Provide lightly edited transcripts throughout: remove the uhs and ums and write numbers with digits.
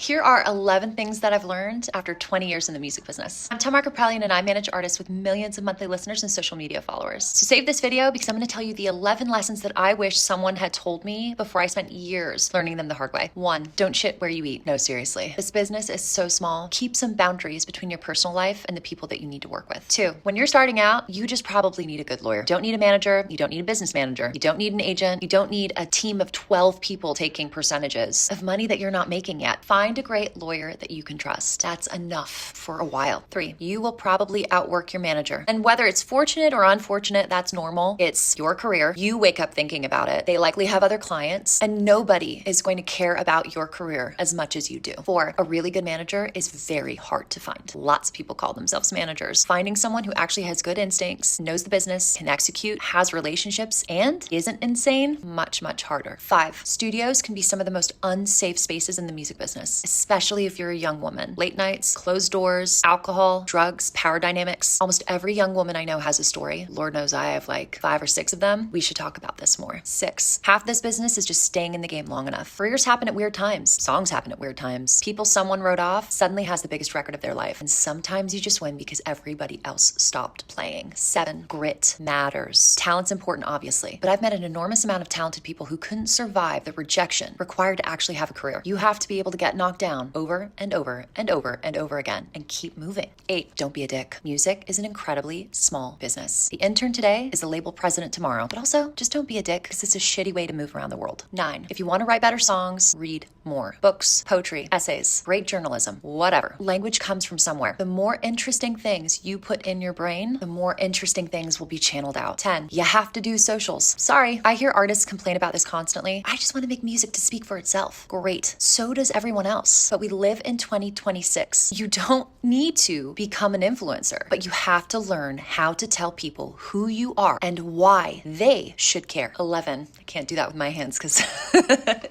Here are 11 things that I've learned after 20 years in the music business. I'm Tamar Kapralian and I manage artists with millions of monthly listeners and social media followers. So save this video because I'm going to tell you the 11 lessons that I wish someone had told me before I spent years learning them the hard way. 1, don't shit where you eat. No, seriously. This business is so small. Keep some boundaries between your personal life and the people that you need to work with. 2, when you're starting out, you just probably need a good lawyer. You don't need a manager. You don't need a business manager. You don't need an agent. You don't need a team of 12 people taking percentages of money that you're not making yet. Find a great lawyer that you can trust. That's enough for a while. 3, you will probably outwork your manager. And whether it's fortunate or unfortunate, that's normal. It's your career. You wake up thinking about it. They likely have other clients, and nobody is going to care about your career as much as you do. 4, a really good manager is very hard to find. Lots of people call themselves managers. Finding someone who actually has good instincts, knows the business, can execute, has relationships, and isn't insane, much, much harder. 5, studios can be some of the most unsafe spaces in the music business, especially if you're a young woman. Late nights, closed doors, alcohol, drugs, power dynamics. Almost every young woman I know has a story. Lord knows I have like 5 or 6 of them. We should talk about this more. 6, half this business is just staying in the game long enough. Careers happen at weird times. Songs happen at weird times. People someone wrote off suddenly has the biggest record of their life. And sometimes you just win because everybody else stopped playing. 7, grit matters. Talent's important, obviously, but I've met an enormous amount of talented people who couldn't survive the rejection required to actually have a career. You have to be able to get knocked down over and over and over and over again and keep moving. 8, don't be a dick. Music is an incredibly small business. The intern today is the label president tomorrow, but also just don't be a dick because it's a shitty way to move around the world. 9, if you want to write better songs, read more. Books, poetry, essays, great journalism, whatever. Language comes from somewhere. The more interesting things you put in your brain, the more interesting things will be channeled out. 10, you have to do socials. Sorry, I hear artists complain about this constantly. I just want to make music to speak for itself. Great. So does everyone else. But we live in 2026. You don't need to become an influencer, but you have to learn how to tell people who you are and why they should care. 11, I can't do that with my hands because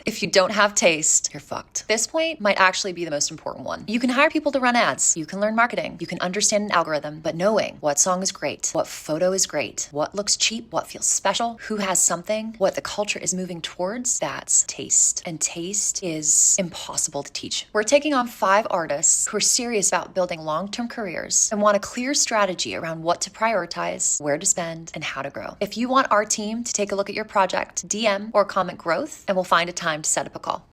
if you don't have taste, you're fucked. This point might actually be the most important one. You can hire people to run ads. You can learn marketing. You can understand an algorithm, but knowing what song is great, what photo is great, what looks cheap, what feels special, who has something, what the culture is moving towards, that's taste. And taste is impossible to teach. We're taking on 5 artists who are serious about building long-term careers and want a clear strategy around what to prioritize, where to spend, and how to grow. If you want our team to take a look at your project, DM or comment growth, and we'll find a time to set up a call.